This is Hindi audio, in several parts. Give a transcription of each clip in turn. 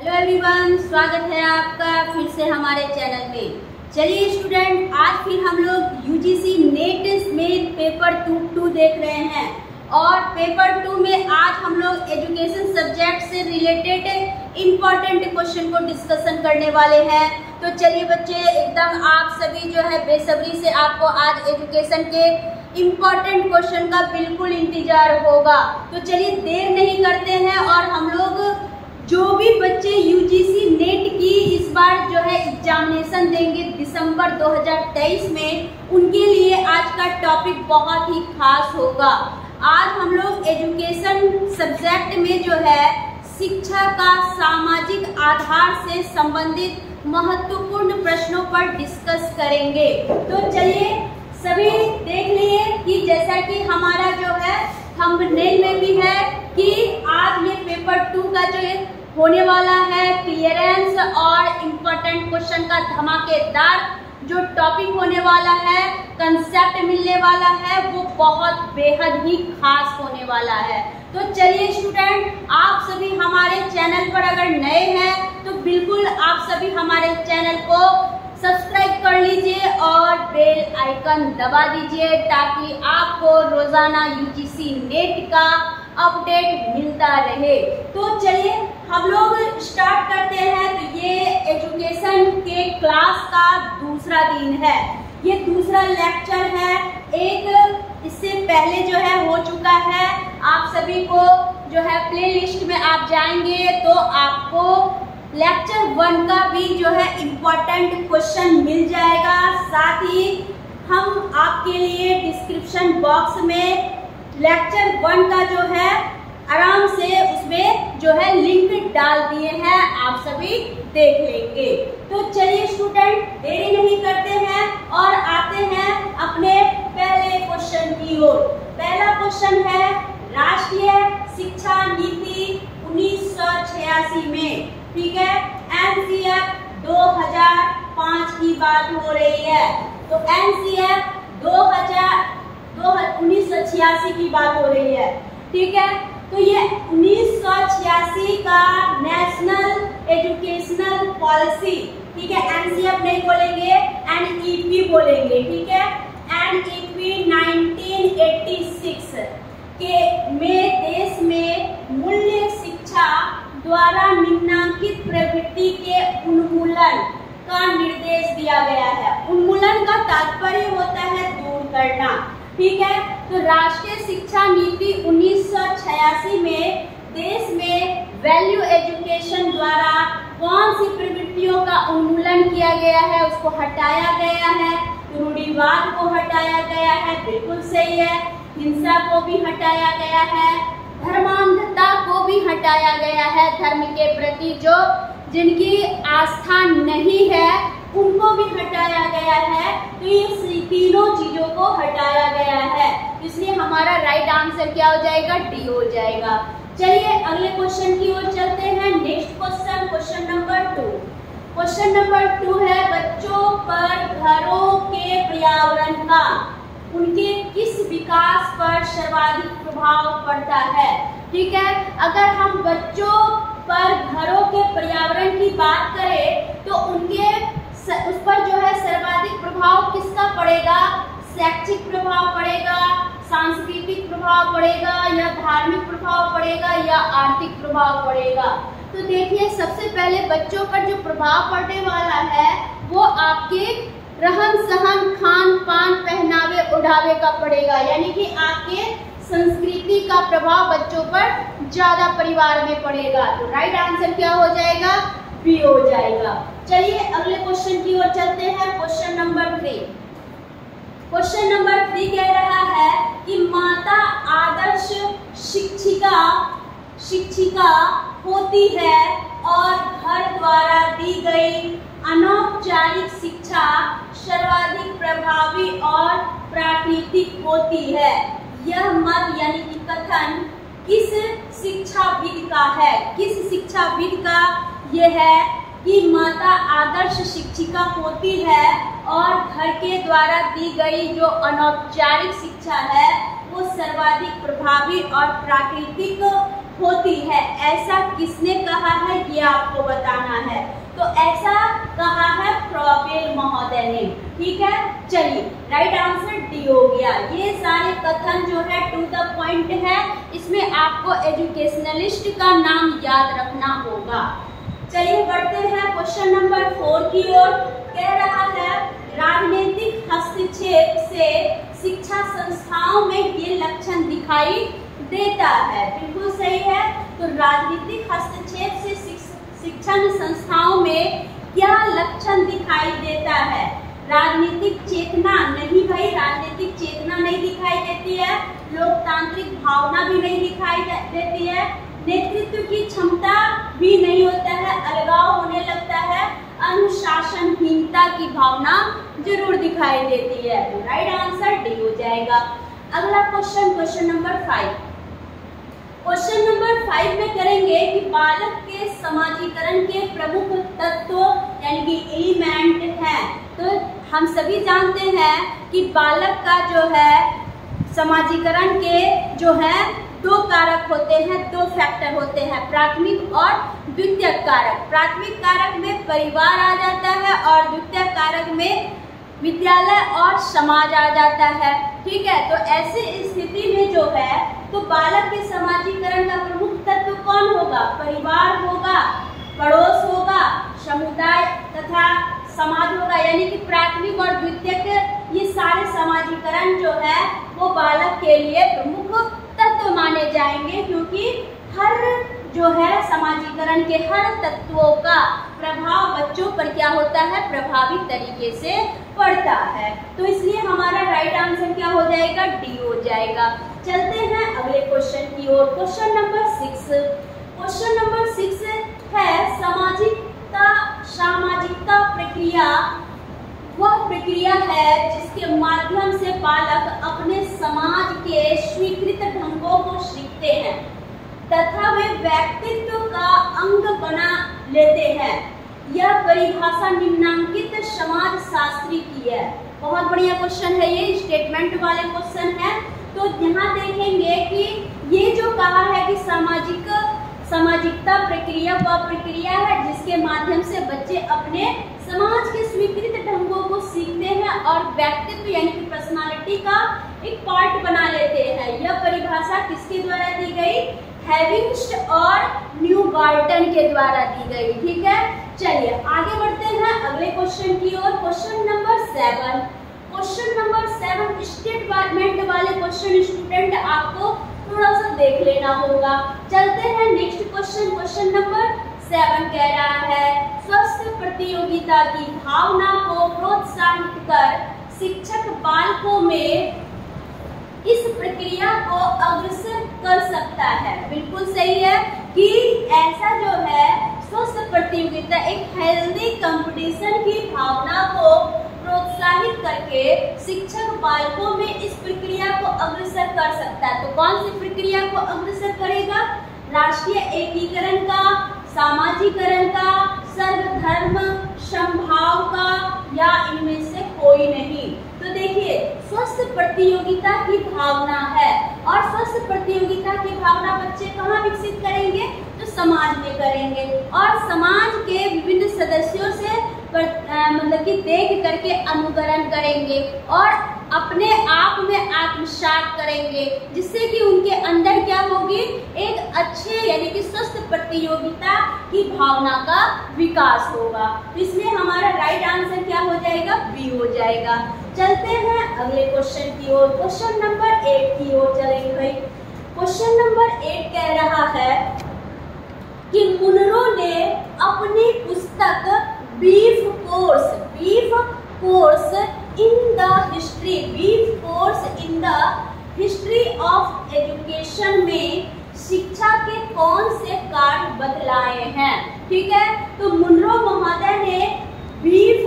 हेलो एवरीवन, स्वागत है आपका फिर से हमारे चैनल में। चलिए स्टूडेंट, आज फिर हम लोग यूजीसी नेट में पेपर 2 देख रहे हैं और पेपर 2 में आज हम लोग एजुकेशन सब्जेक्ट से रिलेटेड इम्पोर्टेंट क्वेश्चन को डिस्कशन करने वाले हैं। तो चलिए बच्चे, एकदम आप सभी जो है बेसब्री से आपको आज एजुकेशन के इम्पोर्टेंट क्वेश्चन का बिल्कुल इंतजार होगा। तो चलिए देर नहीं करते हैं और हम लोग जो भी बच्चे यूजीसी नेट की इस बार जो है एग्जामिनेशन देंगे दिसंबर 2023 में, उनके लिए आज का टॉपिक बहुत ही खास होगा। आज हम लोग एजुकेशन सब्जेक्ट में जो है शिक्षा का सामाजिक आधार से संबंधित महत्वपूर्ण प्रश्नों पर डिस्कस करेंगे। तो चलिए सभी देख लिए कि जैसा कि हमारा जो है थंबनेल में भी है कि आज ये पेपर 2 का जो होने वाला है क्लियरेंस और इम्पोर्टेंट क्वेश्चन का धमाकेदार जो टॉपिक होने वाला है, कंसेप्ट मिलने वाला है, वो बहुत बेहद ही खास होने वाला है। तो चलिए स्टूडेंट, आप सभी हमारे चैनल पर अगर नए हैं तो बिल्कुल आप सभी हमारे चैनल को सब्सक्राइब कर लीजिए और बेल आइकन दबा दीजिए ताकि आपको रोजाना यूजीसी नेट का अपडेट मिलता रहे। तो चलिए हम लोग स्टार्ट करते हैं। तो ये एजुकेशन के क्लास का दूसरा दिन है, ये दूसरा लेक्चर है। एक इससे पहले जो है हो चुका है, आप सभी को जो है प्ले लिस्ट में आप जाएंगे तो आपको लेक्चर 1 का भी जो है इम्पोर्टेंट क्वेश्चन मिल जाएगा। साथ ही हम आपके लिए डिस्क्रिप्शन बॉक्स में लेक्चर 1 का जो है आराम से उसमें जो है लिंक डाल दिए हैं, आप सभी देख लेंगे। तो चलिए स्टूडेंट, देरी नहीं करते हैं और आते हैं अपने पहले क्वेश्चन की ओर। पहला क्वेश्चन है राष्ट्रीय शिक्षा नीति 1986 में, ठीक है, एनसीएफ 2005 की बात हो रही है। तो एनसीएफ 1986 की बात हो रही है, ठीक है। तो ये 1986 का नेशनल एजुकेशनल पॉलिसी, ठीक है, एनसीएफ नहीं बोलेंगे, एनईपी बोलेंगे, ठीक है। एनईपी 1986 के में देश में मूल्य शिक्षा द्वारा निम्नलिखित प्रवृत्ति के उन्मूलन का निर्देश दिया गया है। उन्मूलन का तात्पर्य होता है दूर करना, ठीक है। तो राष्ट्रीय शिक्षा नीति 1986 में देश में वैल्यू एजुकेशन द्वारा कौन सी प्रवृत्तियों का उन्मूलन किया गया है, उसको हटाया गया है। रूढ़िवाद को हटाया गया है, बिल्कुल सही है। हिंसा को भी हटाया गया है, धर्मांधता को भी हटाया गया है। धर्म के प्रति जो जिनकी आस्था नहीं है उनको भी हटाया गया है। तो ये तीनों चीजों को हटाया गया है, इसलिए हमारा राइट आंसर क्या हो जाएगा, डी हो जाएगा। चलिए अगले क्वेश्चन की ओर चलते हैं। Next question, question number 2। Question number 2 है बच्चों पर घरों के पर्यावरण का उनके किस विकास पर सर्वाधिक प्रभाव पड़ता है, ठीक है। अगर हम बच्चों पर घरों के पर्यावरण की बात करें तो उनके उस पर जो है सर्वाधिक प्रभाव किसका पड़ेगा, शैक्षिक प्रभाव पड़ेगा, सांस्कृतिक प्रभाव पड़ेगा, या धार्मिक प्रभाव पड़ेगा, या आर्थिक प्रभाव पड़ेगा। तो देखिए सबसे पहले बच्चों पर जो प्रभाव पड़ने वाला है वो आपके रहन सहन, खान पान, पहनावे ओढ़ावे का पड़ेगा, यानी कि आपके संस्कृति का प्रभाव बच्चों पर ज्यादा परिवार में पड़ेगा। तो राइट आंसर क्या हो जाएगा, बी हो जाएगा। चलिए अगले क्वेश्चन की ओर चलते हैं। Question number 3। क्वेश्चन नंबर 3 कह रहा है कि माता आदर्श शिक्षिका होती है और घर द्वारा दी गई अनौपचारिक शिक्षा सर्वाधिक प्रभावी और प्राकृतिक होती है। यह मत यानी कि कथन किस शिक्षाविद का है, किस शिक्षाविद का यह है कि माता आदर्श शिक्षिका होती है और घर के द्वारा दी गई जो अनौपचारिक शिक्षा है वो सर्वाधिक प्रभावी और प्राकृतिक होती है। ऐसा किसने कहा है ये आपको बताना पाटिल महोदय ने। ठीक है, चलिए राइट आंसर डी हो गया। ये सारे कथन जो है टू द पॉइंट है, इसमें आपको एजुकेशनलिस्ट का नाम याद रखना होगा। चलिए बढ़ते हैं क्वेश्चन नंबर 4 की ओर। कह रहा है राजनीतिक हस्तक्षेप से शिक्षा संस्थाओं में ये लक्षण दिखाई देता है। बिल्कुल सही है। तो राजनीतिक हस्तक्षेप से शिक्षण संस्थाओं में क्या लक्षण दिखाई देता है? राजनीतिक चेतना नहीं भाई, राजनीतिक चेतना नहीं दिखाई देती है। लोकतांत्रिक भावना भी नहीं दिखाई देती है। नेतृत्व की क्षमता भी नहीं होता है। अलगाव होने लगता है। अनुशासनहीनता की भावना जरूर दिखाई देती है। तो राइट आंसर डी हो जाएगा। अगला question, question number 5। Question number 5 में करेंगे कि बालक के समाजीकरण के प्रमुख तत्व यानी कि एलिमेंट हैं। तो हम सभी जानते हैं कि बालक का जो है समाजीकरण के जो है 2 कारक होते हैं, 2 फैक्टर होते हैं, प्राथमिक और द्वितीयक कारक। प्राथमिक कारक में परिवार आ जाता है और द्वितीयक कारक में विद्यालय और समाज आ जाता है। ठीक है, तो ऐसी स्थिति में जो है तो बालक के समाजीकरण का प्रमुख तत्व कौन होगा? परिवार होगा, पड़ोस होगा, समुदाय तथा समाज होगा। यानी कि प्राथमिक और द्वितीयक ये सारे समाजीकरण जो है वो बालक के लिए प्रमुख तत्व माने जाएंगे, क्योंकि हर जो है समाजीकरण के हर तत्वों का प्रभाव बच्चों पर क्या होता है? प्रभावित तरीके से पड़ता है। तो इसलिए हमारा राइट आंसर क्या हो जाएगा? डी हो जाएगा। चलते हैं अगले क्वेश्चन की ओर। Question number 6। क्वेश्चन नंबर 6 है सामाजिकता प्रक्रिया वह प्रक्रिया है जिसके माध्यम से बालक अपने समाज के स्वीकृत ढंगों को सीखते हैं तथा वे व्यक्तित्व का अंग बना लेते हैं। यह परिभाषा निम्नांकित समाज शास्त्री की है। बहुत बढ़िया क्वेश्चन है, ये स्टेटमेंट वाले क्वेश्चन है। तो यहाँ देखेंगे कि ये जो कहा है कि सामाजिकता प्रक्रिया वह प्रक्रिया है जिसके माध्यम से बच्चे अपने समाज के स्वीकृत ढंगों को सीखते हैं और व्यक्तित्व यानी कि पर्सनालिटी का एक पार्ट बना लेते हैं। यह परिभाषा किसके द्वारा दी गई? हैविंग्स्ट और न्यूगार्टन के द्वारा दी गई। ठीक है, चलिए आगे बढ़ते हैं अगले क्वेश्चन की ओर। Question number 7। Question number 7 statement वाले क्वेश्चन स्टूडेंट आपको थोड़ा सा देख लेना होगा। चलते हैं नेक्स्ट क्वेश्चन। क्वेश्चन नंबर 7 कह रहा है स्वस्थ प्रतियोगिता की भावना को प्रोत्साहित कर शिक्षक बालकों में इस प्रक्रिया को अग्रसर कर सकता है। बिल्कुल सही है कि ऐसा जो है स्वस्थ प्रतियोगिता एक हेल्दी कंपटीशन की भावना को प्रोत्साहित करके शिक्षक बालकों में इस प्रक्रिया को अग्रसर कर सकता है। तो कौन सी प्रक्रिया को अग्रसर करेगा? राष्ट्रीय एकीकरण का, सामाजिकरण का, सर्वधर्म समभाव का, या इनमें से कोई नहीं। तो देखिए स्वस्थ प्रतियोगिता की भावना है और स्वस्थ प्रतियोगिता की भावना बच्चे कहाँ विकसित करेंगे? तो समाज में करेंगे और समाज के विभिन्न सदस्यों से मतलब कि देख करके अनुकरण करेंगे और अपने आप में आत्मसात करेंगे, जिससे कि उनके अंदर क्या होगी? एक अच्छे यानी कि स्वस्थ प्रतियोगिता की भावना का विकास होगा। तो इसलिए हमारा राइट आंसर क्या हो जाएगा? बी हो जाएगा। चलते हैं अगले क्वेश्चन की ओर। क्वेश्चन नंबर 8 की ओर चलेंगे भाई। क्वेश्चन नंबर 8 कह रहा है कि मुनरो ने अपनी पुस्तक beef course in the history of education में शिक्षा के कौन से कार्य बतलाए हैं? ठीक है, तो मुनरो महोदय ने brief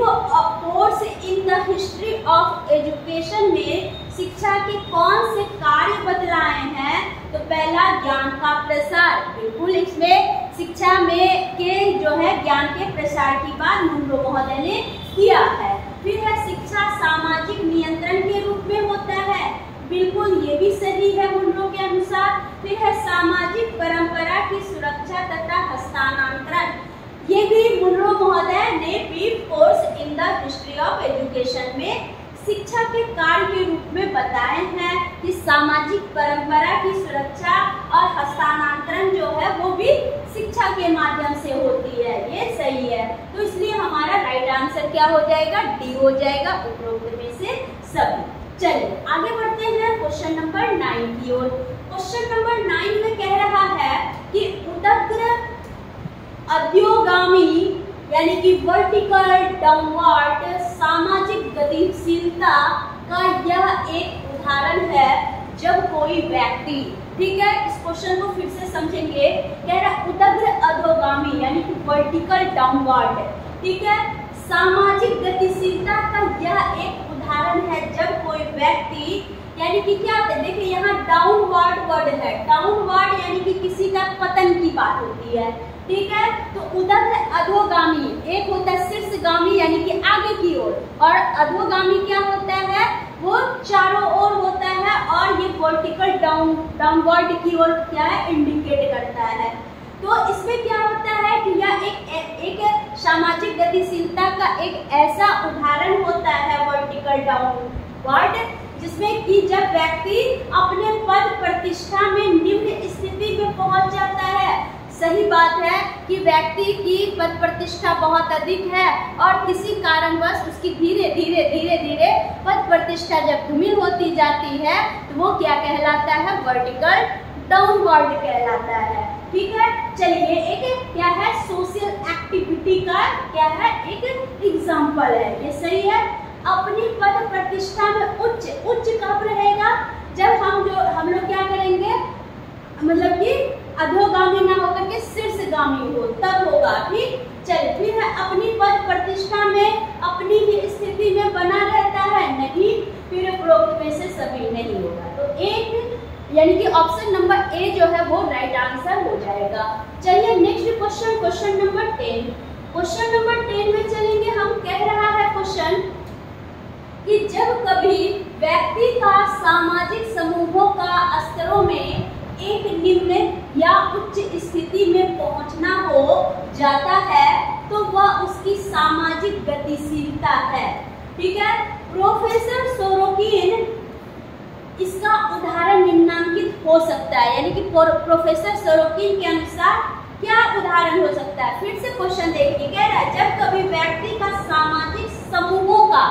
course in the history of education में शिक्षा के कौन से कार्य बतलाए हैं? तो पहला ज्ञान का प्रसार। बिल्कुल, इसमें शिक्षा में के जो है ज्ञान के प्रसार की बात मुनरो महोदय ने किया है। फिर है शिक्षा सामाजिक नियंत्रण के रूप में होता है। बिल्कुल, ये भी सही है मुनरो के अनुसार। फिर है सामाजिक परंपरा की सुरक्षा तथा हस्तांतरण। ये भी मुनरो महोदय ने brief course in the the history of education में शिक्षा के कार्य के रूप में बताए हैं कि सामाजिक परंपरा की सुरक्षा और हस्तांतरण जो है वो भी शिक्षा के माध्यम से होती है। ये सही है, तो इसलिए हमारा राइट आंसर क्या हो जाएगा, डी हो जाएगा, उपरोक्त में से सभी। चलिए आगे बढ़ते हैं क्वेश्चन नंबर 9 की ओर। क्वेश्चन नंबर 9 में कह रहा है कि उदग्र अधोगामी यानी कि वर्टिकल डाउनवर्ड सामाजिक गतिशीलता का यह एक उदाहरण है जब कोई व्यक्ति, ठीक है, इस क्वेश्चन को फिर से समझेंगे। कह रहा उदग्र अधोगामी यानी कि वर्टिकल डाउनवर्ड, ठीक है, सामाजिक गतिशीलता का यह एक उदाहरण है जब कोई व्यक्ति, यानी कि क्या होता है, देखिए यहाँ डाउनवर्ड वर्ड है, डाउनवर्ड यानी कि किसी का पतन की बात होती है, ठीक है। तो उदग्र अधोगामी, एक होता है शीर्षगामी यानी कि आगे की ओर, और अधोगामी क्या होता है, वो चारों ओर होता है, और ये वर्टिकल डाउनवर्ड की ओर क्या है, इंडिकेट करता है। तो इसमें क्या होता है कि यह एक सामाजिक गतिशीलता का एक ऐसा उदाहरण होता है वर्टिकल डाउनवर्ड, जिसमें कि जब व्यक्ति अपने पद प्रतिष्ठा में निम्न स्थिति में पहुंच जाता है। सही बात है कि व्यक्ति की पद प्रतिष्ठा बहुत अधिक है और किसी कारणवश उसकी धीरे धीरे पद प्रतिष्ठा जब धूमिल होती जाती है तो वो क्या कहलाता है, वर्टिकल डाउनवर्ड कहलाता है, ठीक है। चलिए एक क्या है, सोशल एक्टिविटी का क्या है, एक एग्जाम्पल है, ये सही है। अपनी पद प्रतिष्ठा में उच्च कब रहेगा, जब हम लोग क्या करेंगे, मतलब कि अधोगामी ना होकर के शीर्षगामी हो, तब होगा, ठीक। चलिए फिर है अपनी पद प्रतिष्ठा में अपनी ही स्थिति में बना रहता है, नहीं, फिर उपरोक्त में से सभी नहीं होगा। तो एक यानी कि ऑप्शन नंबर ए जो है वो राइट आंसर हो जाएगा। चलिए next question, question number 10। Question number 10 में चलेंगे हम। कह रहा है क्वेश्चन कि जब कभी व्यक्ति का सामाजिक समूहों का स्तरों में एक निम्न या उच्च स्थिति में पहुंचना हो जाता है तो वह उसकी सामाजिक गतिशीलता है, ठीक है। प्रोफेसर सोरोकिन इसका उदाहरण निम्नांकित हो सकता है, यानी कि प्रोफेसर सोरोकिन के अनुसार क्या उदाहरण हो सकता है। फिर से क्वेश्चन देखिए, कह रहा है जब कभी व्यक्ति का सामाजिक समूहों का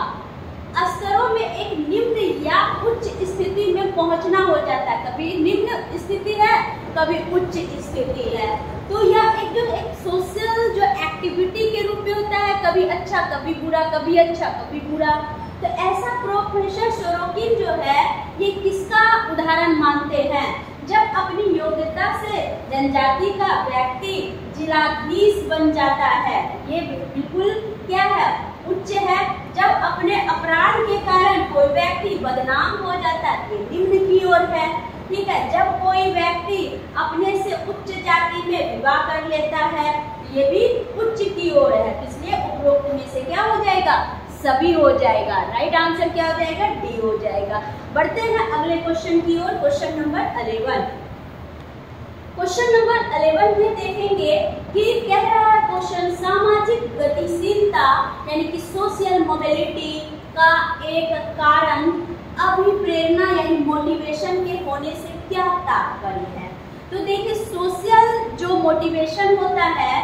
स्तरों में एक निम्न या उच्च स्थिति में पहुंचना हो जाता है, कभी निम्न स्थिति है कभी उच्च स्थिति है, तो यह एक सोशल जो एक्टिविटी के रूप में होता है, कभी अच्छा कभी बुरा, कभी अच्छा कभी बुरा। तो ऐसा प्रोफेसर सोरोकिन जो है ये किसका उदाहरण मानते हैं, जब अपनी योग्यता से जनजाति का व्यक्ति जिलाधीश बन जाता है, ये बिल्कुल क्या है, उच्च है। जब अपने अपराध के कारण कोई व्यक्ति बदनाम हो जाता है, ये निम्न की ओर है, ठीक है। जब कोई व्यक्ति अपने से उच्च जाति में विवाह कर लेता है, ये भी उच्च की ओर है, इसलिए उपरोक्त में से क्या हो जाएगा, सभी हो जाएगा। राइट आंसर क्या हो जाएगा, डी हो जाएगा। बढ़ते हैं अगले क्वेश्चन की ओर, क्वेश्चन नंबर 11। क्वेश्चन नंबर 11 में देखेंगे कि कह रहा है क्वेश्चन सामाजिक गतिशीलता यानी कि सोशल मोबिलिटी का एक कारण अभिप्रेरणा यानी मोटिवेशन के होने से क्या तात्पर्य है। तो देखिए सोशल जो मोटिवेशन होता है,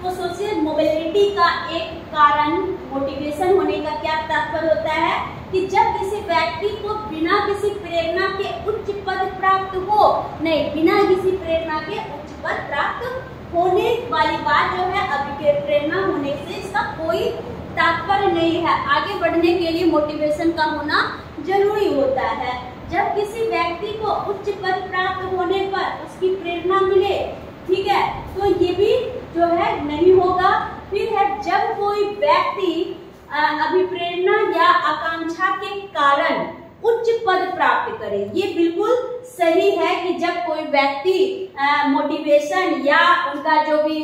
तो सोशल मोबिलिटी का एक कारण मोटिवेशन होने का क्या तात्पर्य होता है कि जब किसी व्यक्ति को बिना किसी प्रेरणा के उच्च पद प्राप्त हो, नहीं, बिना किसी प्रेरणा के उच्च पद प्राप्त होने वाली बात जो है अभिप्रेरणा होने से इसका कोई तात्पर्य नहीं है। आगे बढ़ने के लिए मोटिवेशन का होना जरूरी होता है। जब किसी व्यक्ति को उच्च पद प्राप्त होने पर उसकी प्रेरणा मिले, ठीक है, तो ये भी जो है नहीं होगा। फिर है जब कोई व्यक्ति अभिप्रेरणा या आकांक्षा के कारण उच्च पद प्राप्त करे, ये बिल्कुल सही है कि जब कोई व्यक्ति मोटिवेशन या उनका जो भी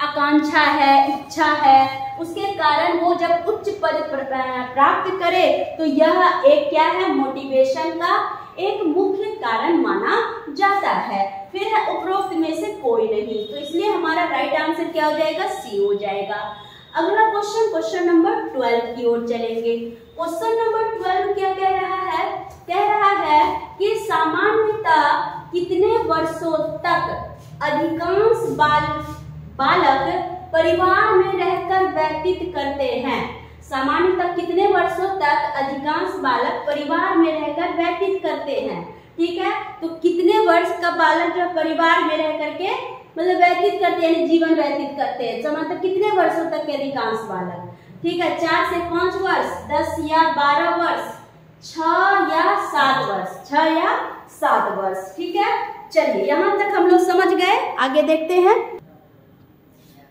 आकांक्षा है, इच्छा है, उसके कारण वो जब उच्च पद प्राप्त करे तो यह एक क्या है, मोटिवेशन का एक मुख्य कारण माना जाता है। फिर है उपरोक्त में से कोई नहीं, तो इसलिए हमारा राइट आंसर क्या हो जाएगा, सी हो जाएगा। अगला क्वेश्चन नंबर 12 की ओर चलेंगे। क्वेश्चन नंबर 12 क्या कह रहा है? कह रहा है कि सामान्यतः कितने वर्षों तक अधिकांश बालक परिवार में रहकर व्यतीत करते हैं? सामान्यतः कितने वर्षों तक अधिकांश बालक परिवार में रहकर व्यतीत करते हैं? ठीक है, तो कितने वर्ष का बालक जो परिवार में रह करके मतलब व्यतीत करते हैं, जीवन व्यतीत करते हैं, तो मतलब कितने वर्षों तक के अधिकांश बालक? ठीक है, 4 से 5 वर्ष, 10 या 12 वर्ष, 6 या 7 वर्ष, 6 या 7 वर्ष। ठीक है, चलिए यहाँ तक हम लोग समझ गए। आगे देखते हैं।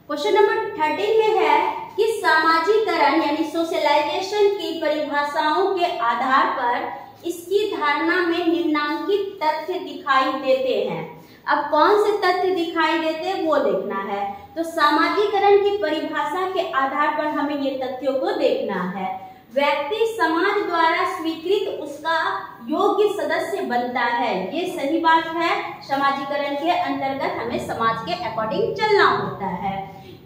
क्वेश्चन नंबर 13 में है कि सामाजिकरण यानी सोशलाइजेशन की परिभाषाओं के आधार पर इसकी धारणा में निम्नांकित तथ्य दिखाई देते हैं। अब कौन से तथ्य दिखाई देते हैं वो देखना है। तो सामाजिकरण की परिभाषा के आधार पर हमें ये तथ्यों को देखना है। व्यक्ति समाज द्वारा स्वीकृत उसका योग्य सदस्य बनता है, ये सही बात है। सामाजिकरण के अंतर्गत हमें समाज के अकॉर्डिंग चलना होता है।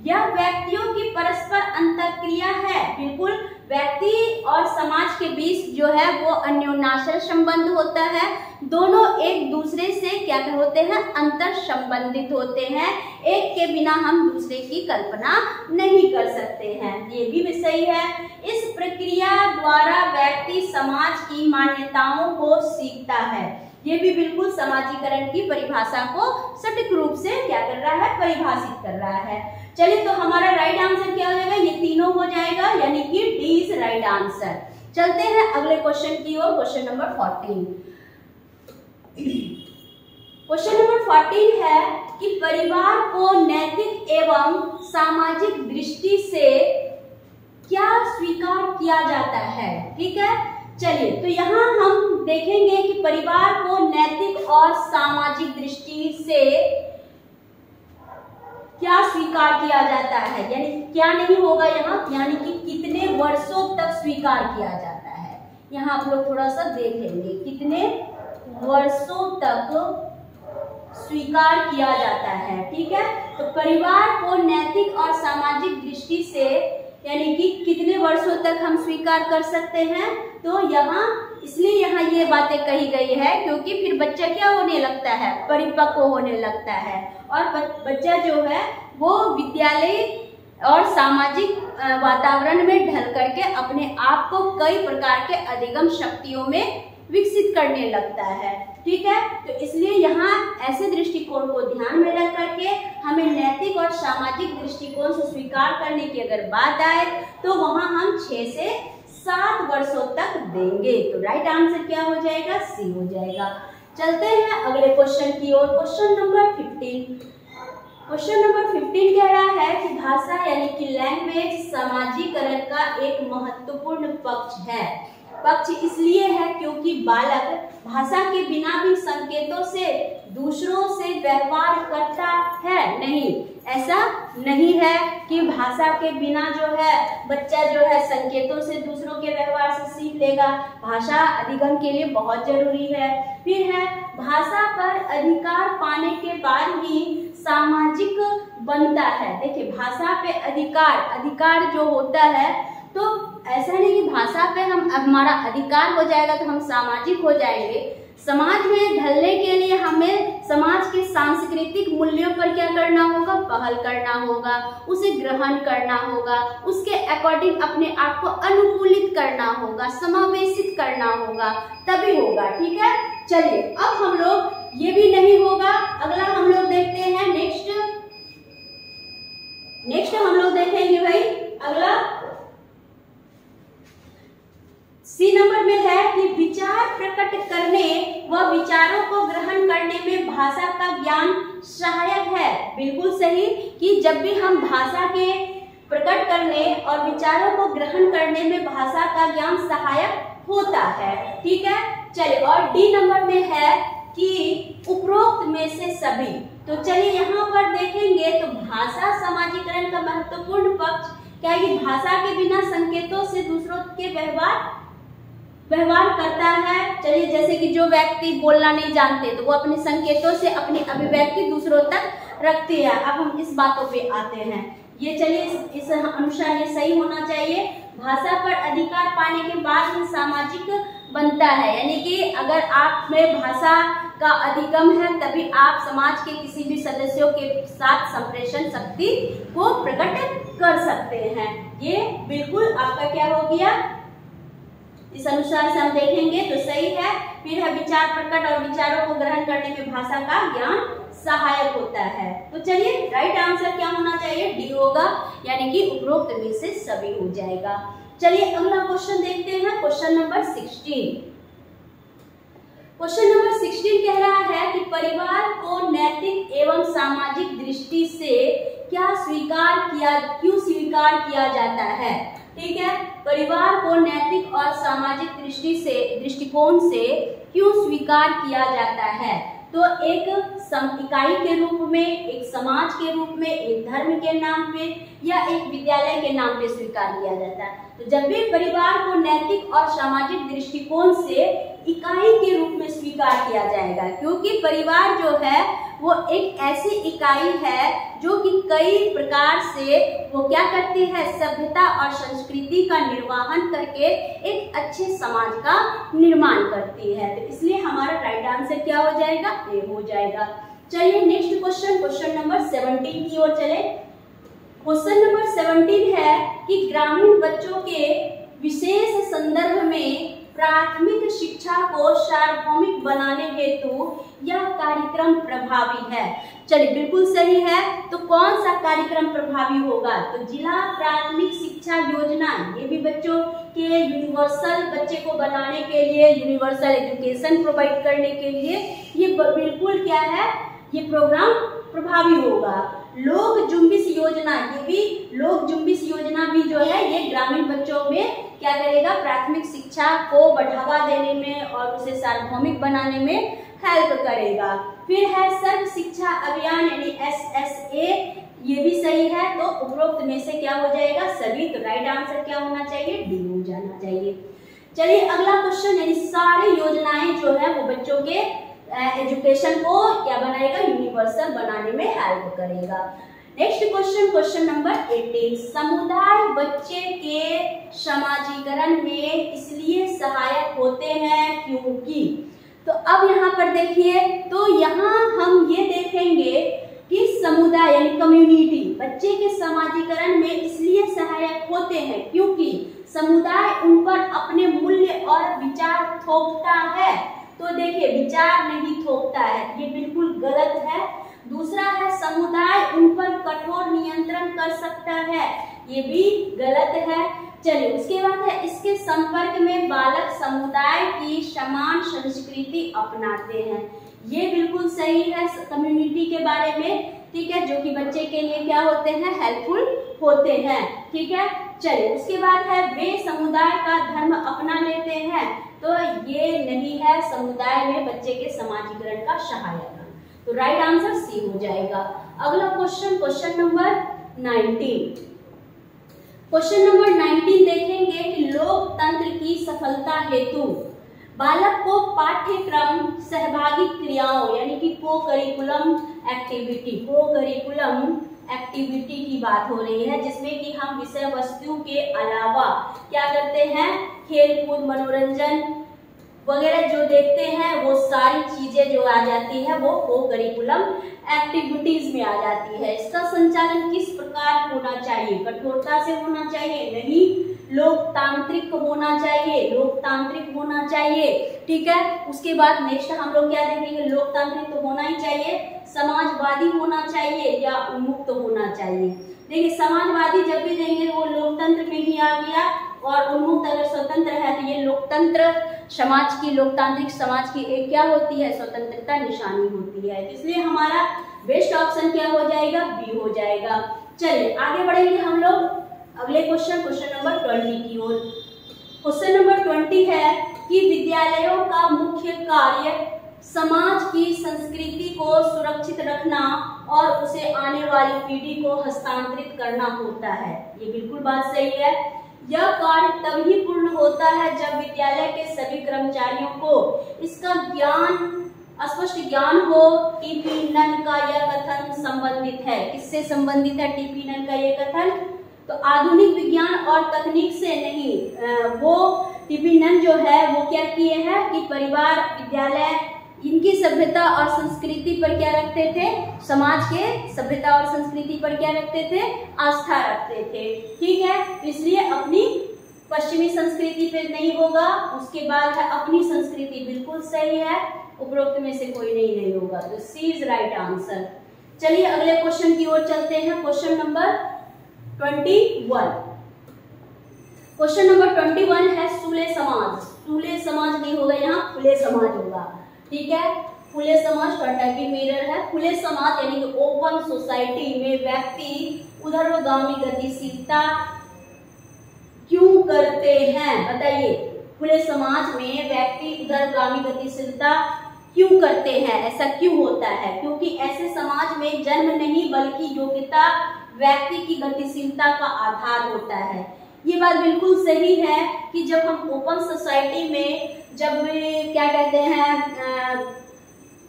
यह व्यक्तियों की परस्पर अंतःक्रिया है, बिल्कुल व्यक्ति और समाज के बीच जो है वो अन्योन्याश्रय संबंध होता है। दोनों एक दूसरे से क्या होते हैं? अंतर संबंधित होते हैं। एक के बिना हम दूसरे की कल्पना नहीं कर सकते हैं, ये भी सही है। इस प्रक्रिया द्वारा व्यक्ति समाज की मान्यताओं को सीखता है, ये भी बिल्कुल समाजीकरण की परिभाषा को सटीक रूप से क्या कर रहा है? परिभाषित कर रहा है। चलिए, तो हमारा राइट आंसर क्या हो जाएगा? ये तीनों हो जाएगा, यानी कि डी इज राइट आंसर। चलते हैं अगले क्वेश्चन की ओर। Question number 14। क्वेश्चन नंबर 14 है कि परिवार को नैतिक एवं सामाजिक दृष्टि से क्या स्वीकार किया जाता है? ठीक है, चलिए, तो यहाँ हम देखेंगे कि परिवार को नैतिक और सामाजिक दृष्टि से क्या स्वीकार किया जाता है, यानी क्या नहीं होगा यहाँ, यानी कि कितने वर्षों तक स्वीकार किया जाता है। यहाँ आप लोग थोड़ा सा देख लेंगे, कितने वर्षों तक स्वीकार किया जाता है। ठीक है, तो परिवार को नैतिक और सामाजिक दृष्टि से यानी कि कितने वर्षों तक हम स्वीकार कर सकते हैं? तो यहाँ इसलिए यहाँ ये बातें कही गई है क्योंकि फिर बच्चा क्या होने लगता है? परिपक्व होने लगता है, और बच्चा जो है वो विद्यालय और सामाजिक वातावरण में ढल करके अपने आप को कई प्रकार के अधिगम शक्तियों में विकसित करने लगता है। ठीक है, तो इसलिए यहाँ ऐसे दृष्टिकोण को ध्यान में रख करके हमें नैतिक और सामाजिक दृष्टिकोण से स्वीकार करने की अगर बात आए तो वहाँ हम 6 से 7 वर्षों तक देंगे। तो राइट आंसर क्या हो जाएगा? सी हो जाएगा। चलते हैं अगले क्वेश्चन की ओर। Question number 15। क्वेश्चन नंबर 15 कह रहा है कि भाषा यानी कि लैंग्वेज समाजीकरण का एक महत्वपूर्ण पक्ष है। पक्ष इसलिए है क्योंकि बालक भाषा के बिना भी संकेतों से दूसरों से व्यवहार करता है। नहीं, ऐसा नहीं है कि भाषा के बिना जो है बच्चा जो है संकेतों से दूसरों के व्यवहार से सीख लेगा। भाषा अधिगम के लिए बहुत जरूरी है। फिर है भाषा पर अधिकार पाने के बाद ही सामाजिक बनता है। देखिए, भाषा पे अधिकार जो होता है, तो ऐसा नहीं कि भाषा पे हमारा अधिकार हो जाएगा तो हम सामाजिक हो जाएंगे। समाज में ढलने के लिए हमें समाज के सांस्कृतिक मूल्यों पर क्या करना होगा? पहल करना होगा, उसे ग्रहण करना होगा, उसके अकॉर्डिंग अपने आप को अनुकूलित करना होगा, समावेशित करना होगा, तभी होगा। ठीक है, चलिए, अब हम लोग ये भी नहीं होगा, अगला हम लोग देखते हैं। नेक्स्ट हम लोग देखेंगे भाई अगला सी नंबर में है कि विचार प्रकट करने व विचारों को ग्रहण करने में भाषा का ज्ञान सहायक है। बिल्कुल सही कि जब भी हम भाषा के प्रकट करने और विचारों को ग्रहण करने में भाषा का ज्ञान सहायक होता है। ठीक है, चलिए, और डी नंबर में है कि उपरोक्त में से सभी। तो चलिए यहाँ पर देखेंगे तो भाषा समाजीकरण का महत्वपूर्ण पक्ष क्या है कि भाषा के बिना संकेतों से दूसरों के व्यवहार करता है। चलिए, जैसे कि जो व्यक्ति बोलना नहीं जानते तो वो अपने संकेतों से अपनी अभिव्यक्ति दूसरों तक रखते हैं। अब हम इस बातों पे आते हैं। ये चलिए इस अनुसार ये सही होना चाहिए। भाषा पर अधिकार पाने के बाद ही सामाजिक बनता है, यानी कि अगर आप में भाषा का अधिगम है तभी आप समाज के किसी भी सदस्यों के साथ संप्रेषण शक्ति को प्रकट कर सकते हैं। ये बिल्कुल आपका क्या हो गया, इस अनुसार से हम देखेंगे तो सही है। फिर है विचार प्रकट और विचारों को ग्रहण करने में भाषा का ज्ञान सहायक होता है। तो चलिए राइट आंसर क्या होना चाहिए, डी होगा, यानी कि उपरोक्त में से सभी हो जाएगा। चलिए अगला क्वेश्चन देखते हैं, क्वेश्चन नंबर 16। क्वेश्चन नंबर 16 कह रहा है कि परिवार को नैतिक एवं सामाजिक दृष्टि से क्यों स्वीकार किया जाता है। ठीक है, परिवार को नैतिक और सामाजिक दृष्टिकोण से क्यों स्वीकार किया जाता है। तो एक इकाई के रूप में, एक समाज के रूप में, एक धर्म के नाम पे या एक विद्यालय के नाम पे स्वीकार किया जाता है। तो जब भी परिवार को नैतिक और सामाजिक दृष्टिकोण से इकाई के रूप में स्वीकार किया जाएगा, क्योंकि परिवार जो है वो एक ऐसी इकाई है जो कि कई प्रकार से वो क्या करती है, सभ्यता और संस्कृति का निर्वहन करके एक अच्छे समाज का निर्माण करती है। तो इसलिए हमारा राइट आंसर क्या हो जाएगा, ए हो जाएगा। चलिए नेक्स्ट क्वेश्चन, क्वेश्चन नंबर 17 की ओर चले। क्वेश्चन नंबर 17 है कि ग्रामीण बच्चों के विशेष संदर्भ में प्राथमिक शिक्षा को सार्वभौमिक बनाने हेतु यह कार्यक्रम प्रभावी है। चलिए बिल्कुल सही है। तो कौन सा कार्यक्रम प्रभावी होगा, तो जिला प्राथमिक शिक्षा योजना, ये भी बच्चों के यूनिवर्सल बच्चे को बनाने के लिए, यूनिवर्सल एजुकेशन प्रोवाइड करने के लिए ये बिल्कुल क्या है, ये प्रोग्राम प्रभावी होगा। लोक जुम्बिश योजना, ये भी लोक जुम्बिश योजना भी जो है ये ग्रामीण बच्चों में क्या करेगा, प्राथमिक शिक्षा को बढ़ावा देने में और उसे सार्वभौमिक बनाने में हेल्प करेगा। फिर है सर्व शिक्षा अभियान यानी SSA, ये भी सही है। तो उपरोक्त में से क्या हो जाएगा, सभी। तो राइट आंसर क्या होना चाहिए, डी हो जाना चाहिए। चलिए अगला क्वेश्चन, यानी सारी योजनाएं जो है वो बच्चों के एजुकेशन को क्या बनाएगा, यूनिवर्सल बनाने में हेल्प करेगा। नेक्स्ट क्वेश्चन, क्वेश्चन नंबर 18, समुदाय बच्चे के समाजीकरण में इसलिए सहायक होते हैं क्योंकि। तो अब यहाँ पर देखिए, तो यहाँ हम ये देखेंगे कि समुदाय यानी कम्युनिटी बच्चे के समाजीकरण में इसलिए सहायक होते हैं क्योंकि समुदाय उन पर अपने मूल्य और विचार थोपता है। तो देखिए विचार नहीं थोपता है, ये बिल्कुल गलत है। दूसरा है समुदाय उन पर कठोर नियंत्रण कर सकता है, ये भी गलत है। चलिए उसके बाद है इसके संपर्क में बालक समुदाय की समान संस्कृति अपनाते हैं, ये बिल्कुल सही है कम्युनिटी के बारे में। ठीक है, जो कि बच्चे के लिए क्या होते हैं, हेल्पफुल होते हैं। ठीक है, चलिए उसके बाद है वे समुदाय का धर्म अपना लेते हैं, तो ये नहीं है समुदाय में बच्चे के समाजीकरण का सहायक। तो राइट आंसर सी हो जाएगा। अगला question, question number 19। Question number 19 देखेंगे कि लोकतंत्र की सफलता हेतु बालक को पाठ्यक्रम सहभागी क्रियाओं यानी कि को करिकुलम एक्टिविटी की बात हो रही है, जिसमें कि हम विषय वस्तु के अलावा क्या करते हैं, खेल कूद मनोरंजन वगैरह जो देखते हैं वो सारी चीजें जो आ जाती है वो को करिकुलम एक्टिविटीज में आ जाती है। इसका संचालन किस प्रकार होना चाहिए, कठोरता से होना चाहिए, नहीं लोकतांत्रिक होना चाहिए, लोकतांत्रिक होना चाहिए। ठीक है, उसके बाद नेक्स्ट हम लोग क्या देखेंगे, लोकतांत्रिक तो होना ही चाहिए, समाजवादी होना चाहिए या उन्मुक्त होना चाहिए। देखिए समाजवादी जब भी देंगे वो लोकतंत्र में ही आ गया, और उन्मुक्त अगर स्वतंत्र है तो ये लोकतंत्र समाज की, लोकतांत्रिक समाज की एक क्या होती है, स्वतंत्रता निशानी होती है। इसलिए हमारा बेस्ट ऑप्शन क्या हो जाएगा, बी हो जाएगा। चलिए आगे बढ़ेंगे हम लोग अगले क्वेश्चन, क्वेश्चन नंबर 20 की ओर। क्वेश्चन नंबर 20 है कि विद्यालयों का मुख्य कार्य समाज की संस्कृति को सुरक्षित रखना और उसे आने वाली पीढ़ी को हस्तांतरित करना होता है। ये बिल्कुल बात सही है। यह कार्य तभी पूर्ण होता है जब विद्यालय के सभी कर्मचारियों को इसका ज्ञान स्पष्ट ज्ञान हो। टीपी नन का यह कथन संबंधित है, किससे संबंधित है टीपी नन का यह कथन? तो आधुनिक विज्ञान और तकनीक से नहीं। वो टीपी नन जो है वो क्या किए हैं कि परिवार, विद्यालय, इनकी सभ्यता और संस्कृति पर क्या रखते थे? समाज के सभ्यता और संस्कृति पर क्या रखते थे? आस्था रखते थे। ठीक है, इसलिए अपनी पश्चिमी संस्कृति पे नहीं होगा। उसके बाद है अपनी संस्कृति, बिल्कुल सही है, उपरोक्त में से कोई नहीं होगा, तो सी इज राइट आंसर। चलिए अगले क्वेश्चन की ओर चलते हैं। Question number 21। क्वेश्चन नंबर 21 है फूले समाज। फूले समाज नहीं होगा, यहाँ फूले समाज होगा। ठीक है, फूले समाज कंटेम्परेरी मिरर है। फूले समाज यानी कि ओपन सोसाइटी में व्यक्ति उधरगामी गतिशीलता क्यों करते हैं? बताइए, खुले समाज में व्यक्ति उधरगामी गतिशीलता क्यों करते हैं? ऐसा क्यों होता है? क्योंकि ऐसे समाज में जन्म नहीं बल्कि योग्यता व्यक्ति की गतिशीलता का आधार होता है। ये बात बिल्कुल सही है कि जब हम ओपन सोसाइटी में जब क्या कहते हैं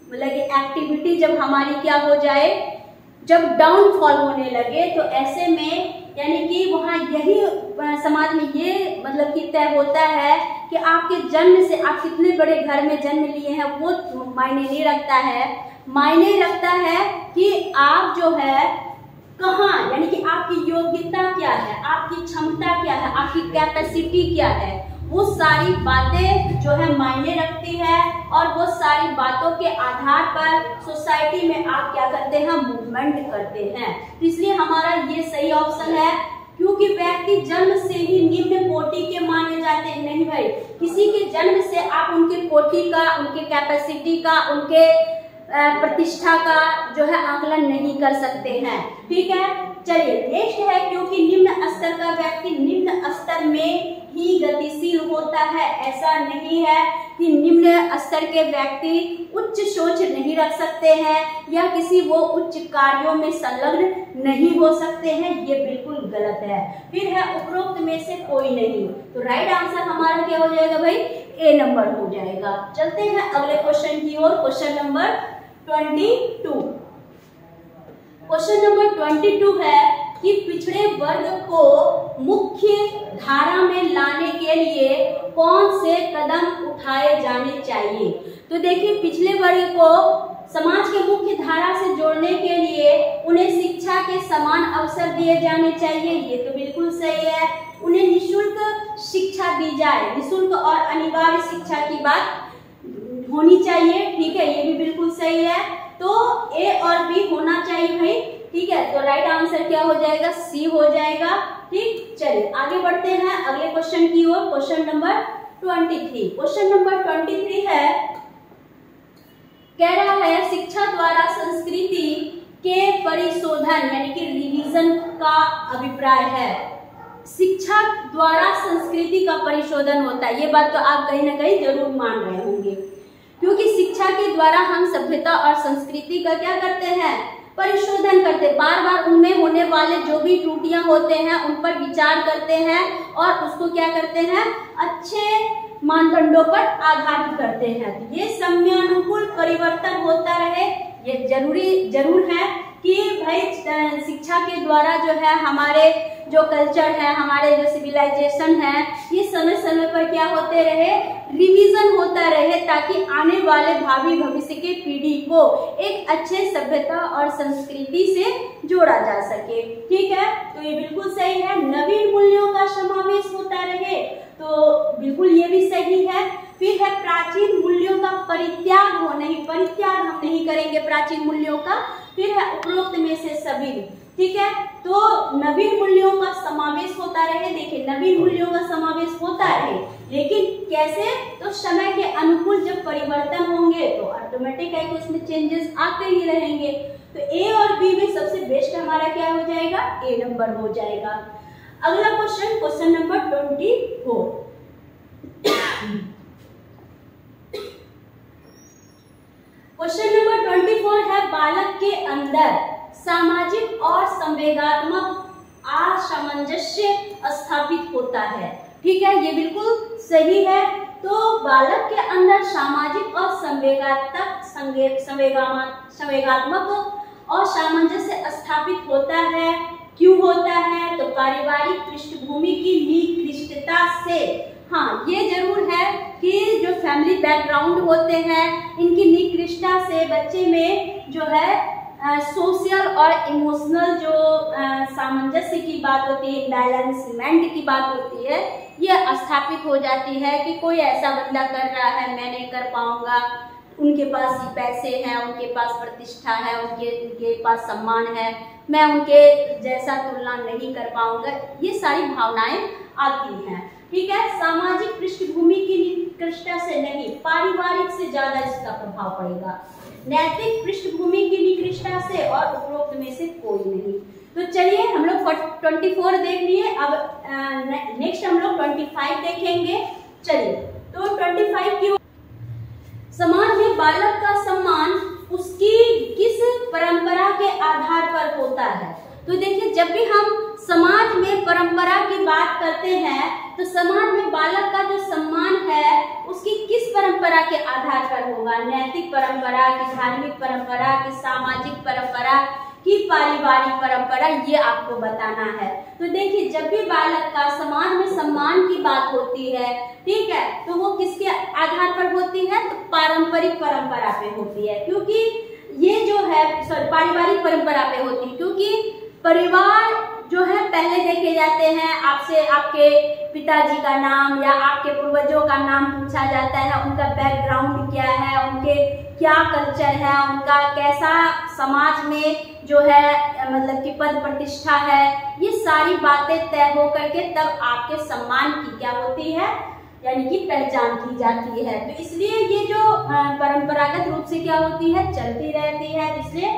मतलब एक्टिविटी जब हमारी क्या हो जाए, जब डाउनफॉल होने लगे, तो ऐसे में यानी कि वहाँ यही समाज में ये मतलब कि तय होता है कि आपके जन्म से आप कितने बड़े घर में जन्म लिए हैं वो मायने नहीं रखता है। मायने रखता है कि आप जो है कहाँ, यानी कि आपकी योग्यता क्या है, आपकी क्षमता क्या है, आपकी कैपेसिटी क्या है, वो सारी बातें जो है मायने रखती है। और वो सारी बातों के आधार पर सोसाइटी में आप क्या करते हैं? मूवमेंट करते हैं। इसलिए हमारा ये सही ऑप्शन है, क्योंकि व्यक्ति जन्म से ही निम्न कोटि के माने जाते हैं। नहीं भाई, किसी के जन्म से आप उनके कोटि का, उनके कैपेसिटी का, उनके प्रतिष्ठा का जो है आकलन नहीं कर सकते हैं। ठीक है, चलिए नेक्स्ट है, क्योंकि निम्न स्तर का व्यक्ति निम्न स्तर में ही गतिशील होता है। ऐसा नहीं है कि निम्न स्तर के व्यक्ति उच्च सोच नहीं रख सकते हैं या किसी वो उच्च कार्यों में संलग्न नहीं हो सकते हैं, ये बिल्कुल गलत है। फिर है उपरोक्त में से कोई नहीं, तो राइट आंसर हमारा क्या हो जाएगा भाई? ए नंबर हो जाएगा। चलते हैं अगले क्वेश्चन की ओर। Question number 22। क्वेश्चन नंबर 22 है कि पिछड़े वर्ग को मुख्य धारा में लाने के लिए कौन से कदम उठाए जाने चाहिए? तो देखिए, पिछले वर्ग को समाज के मुख्य धारा से जोड़ने के लिए उन्हें शिक्षा के समान अवसर दिए जाने चाहिए, ये तो बिल्कुल सही है। उन्हें निःशुल्क शिक्षा दी जाए, निःशुल्क और अनिवार्य शिक्षा की बात होनी चाहिए। ठीक है, ये भी बिल्कुल सही है। तो ए और बी होना चाहिए भाई। ठीक है, तो राइट आंसर क्या हो जाएगा? सी हो जाएगा। ठीक, चलिए आगे बढ़ते हैं अगले क्वेश्चन की ओर। Question number 23। क्वेश्चन नंबर 23 है, कह रहा है शिक्षा द्वारा संस्कृति के परिशोधन यानी कि रिवीजन का अभिप्राय है। शिक्षा द्वारा संस्कृति का परिशोधन होता है, ये बात तो आप कहीं ना कहीं जरूर मान रहे होंगे, क्योंकि शिक्षा के द्वारा हम सभ्यता और संस्कृति का क्या करते हैं? परिशोधन करते, बार बार उनमें होने वाले जो भी त्रुटियां होते हैं उन पर विचार करते हैं और उसको क्या करते हैं? अच्छे मानदंडों पर आधारित करते हैं। तो ये समयानुकूल परिवर्तन होता रहे, ये जरूर है कि भाई शिक्षा के द्वारा जो है हमारे जो कल्चर है, हमारे जो सिविलाइजेशन है, ये समय समय पर क्या होते रहे? रिवीजन होता रहे, ताकि आने वाले भावी भविष्य के पीढ़ी को एक अच्छे सभ्यता और संस्कृति से जोड़ा जा सके। ठीक है, तो ये बिल्कुल सही है। नवीन मूल्यों का समावेश होता रहे, तो बिल्कुल ये भी सही है। फिर है प्राचीन मूल्यों का परित्याग हो, नहीं परित्याग हम नहीं करेंगे प्राचीन मूल्यों का। फिर है उपरोक्त में से सभी। ठीक है, तो नवीन मूल्यों का समावेश होता रहे। देखिए, नवीन मूल्यों का समावेश होता रहे, लेकिन कैसे? तो समय के अनुकूल जब परिवर्तन होंगे तो ऑटोमेटिक है कि उसमें चेंजेस आते ही रहेंगे। तो ए और बी में सबसे बेस्ट हमारा क्या हो जाएगा? ए नंबर हो जाएगा। अगला question, question number 24। Question number 24 है, बालक के अंदर सामाजिक और संवेगात्मक असामंजस्य स्थापित होता है। ठीक है, ये बिल्कुल सही है। तो बालक के अंदर सामाजिक और संवेगात्मक और सामंजस्य स्थापित होता है। क्यों होता है? तो पारिवारिक पृष्ठभूमि की निकृष्टता से। हाँ, ये जरूर है कि जो फैमिली बैकग्राउंड होते हैं, इनकी निकृष्टता से बच्चे में जो है सोशल और इमोशनल जो सामंजस्य की बात होती है, बैलेंसमेंट की बात होती है, ये स्थापित हो जाती है कि कोई ऐसा बंदा कर रहा है, मैं नहीं कर पाऊंगा, उनके पास पैसे हैं, उनके पास प्रतिष्ठा है, उनके पास सम्मान है, मैं उनके जैसा तुलना नहीं कर पाऊंगा। ये सारी भावनाएं आती हैं। ठीक है, सामाजिक पृष्ठभूमि की निकृष्टता से नहीं, पारिवारिक से ज्यादा इसका प्रभाव पड़ेगा। नैतिक पृष्ठभूमि की निकृष्टता से और उपरोक्त में से कोई नहीं। तो चलिए हम लोग 24 देख लिए, अब नेक्स्ट हम लोग 25 देखेंगे। चलिए, तो 25 की समाज में बालक का सम्मान उसकी किस परंपरा के आधार पर होता है? तो देखिए, जब भी हम समाज में परंपरा की बात करते हैं तो समाज में बालक का जो सम्मान है उसकी किस परंपरा के आधार पर होगा? नैतिक परंपरा की, धार्मिक परंपरा की, सामाजिक परंपरा की, पारिवारिक परंपरा, ये आपको बताना है। तो देखिए, जब भी बालक का समाज में सम्मान की बात होती है, ठीक है, तो वो किसके आधार पर होती है? तो पारंपरिक परंपरा पे होती है, क्योंकि ये जो है पारिवारिक परंपरा पे होती है, क्योंकि परिवार जो है पहले देखे जाते हैं। आपसे आपके पिताजी का नाम या आपके पूर्वजों का नाम पूछा जाता है, उनका बैकग्राउंड क्या है, उनके क्या कल्चर है, उनका कैसा समाज में जो है मतलब कि पद प्रतिष्ठा है, ये सारी बातें तय हो करके तब आपके सम्मान की क्या होती है, यानी कि पहचान की जाती है। तो इसलिए ये जो परंपरागत रूप से क्या होती है, चलती रहती है, जिससे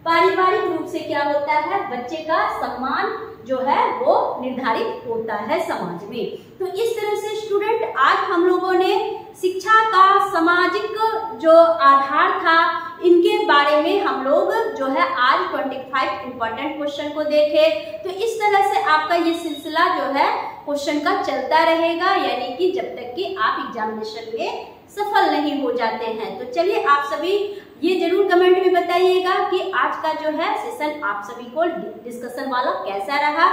पारिवारिक रूप से क्या होता है, बच्चे का सम्मान जो है वो निर्धारित होता है समाज में। तो इस तरह से स्टूडेंट, आज हम लोगों ने शिक्षा का सामाजिक जो आधार था, इनके बारे में हम लोग जो है आज 25 इंपॉर्टेंट क्वेश्चन को देखे। तो इस तरह से आपका ये सिलसिला जो है क्वेश्चन का चलता रहेगा, यानी कि जब तक कि आप एग्जामिनेशन में सफल नहीं हो जाते हैं। तो चलिए, आप सभी ये जरूर कमेंट में बताइएगा कि आज का जो है सेशन आप सभी को डिस्कशन वाला कैसा रहा,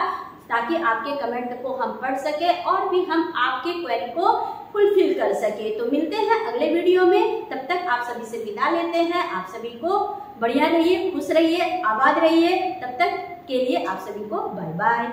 ताकि आपके कमेंट को हम पढ़ सके और भी हम आपके क्वेरी को फुलफिल कर सके। तो मिलते हैं अगले वीडियो में, तब तक आप सभी से विदा लेते हैं। आप सभी को बढ़िया रहिए, खुश रहिए, आबाद रहिए। तब तक के लिए आप सभी को बाय बाय।